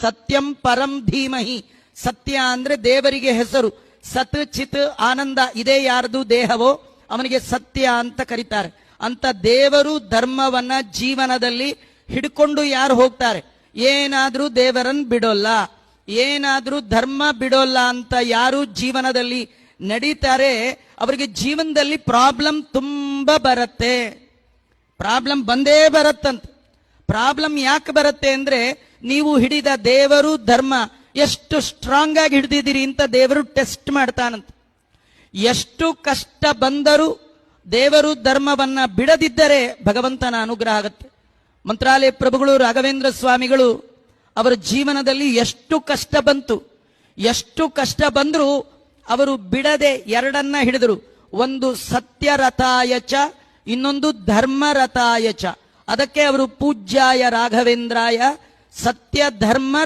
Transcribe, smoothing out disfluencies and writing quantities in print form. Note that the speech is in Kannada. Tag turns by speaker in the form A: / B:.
A: ಸತ್ಯಂ ಪರಂ ಧೀಮಹಿ. ಸತ್ಯ ಅಂದ್ರೆ ದೇವರಿಗೆ ಹೆಸರು. ಸತ್ ಚಿತ್ ಆನಂದ ಇದೇ ಯಾರ್ದು ದೇಹವೋ ಅವನಿಗೆ ಸತ್ಯ ಅಂತ ಕರೀತಾರೆ. ಅಂತ ದೇವರು ಧರ್ಮವನ್ನ ಜೀವನದಲ್ಲಿ ಹಿಡ್ಕೊಂಡು ಯಾರು ಹೋಗ್ತಾರೆ, ಏನಾದ್ರೂ ದೇವರನ್ನು ಬಿಡೋಲ್ಲ, ಏನಾದ್ರೂ ಧರ್ಮ ಬಿಡೋಲ್ಲ ಅಂತ ಯಾರು ಜೀವನದಲ್ಲಿ ನಡೀತಾರೆ ಅವರಿಗೆ ಜೀವನದಲ್ಲಿ ಪ್ರಾಬ್ಲಮ್ ತುಂಬಾ ಬರುತ್ತೆ. ಪ್ರಾಬ್ಲಮ್ ಬಂದೇ ಬರುತ್ತಂತ. ಪ್ರಾಬ್ಲಮ್ ಯಾಕೆ ಬರುತ್ತೆ ಅಂದ್ರೆ ನೀವು ಹಿಡಿದ ದೇವರು ಧರ್ಮ ಎಷ್ಟು ಸ್ಟ್ರಾಂಗ್ ಆಗಿ ಹಿಡಿದಿದ್ದೀರಿ ಅಂತ ದೇವರು ಟೆಸ್ಟ್ ಮಾಡ್ತಾನಂತ. ಎಷ್ಟು ಕಷ್ಟ ಬಂದರೂ ದೇವರು ಧರ್ಮವನ್ನ ಬಿಡದಿದ್ದರೆ ಭಗವಂತನ ಅನುಗ್ರಹ ಆಗುತ್ತೆ. ಮಂತ್ರಾಲಯ ಪ್ರಭುಗಳು ರಾಘವೇಂದ್ರ ಸ್ವಾಮಿಗಳು ಅವರ ಜೀವನದಲ್ಲಿ ಎಷ್ಟು ಕಷ್ಟ ಬಂತು, ಎಷ್ಟು ಕಷ್ಟ ಬಂದ್ರು ಅವರು ಬಿಡದೆ ಎರಡನ್ನ ಹಿಡಿದರು. ಒಂದು ಸತ್ಯರಥಾಯಚ, ಇನ್ನೊಂದು ಧರ್ಮರಥಾಯಚ. ಅದಕ್ಕೆ ಅವರು ಪೂಜ್ಯಾಯ ರಾಘವೇಂದ್ರಾಯ ಸತ್ಯ ಧರ್ಮ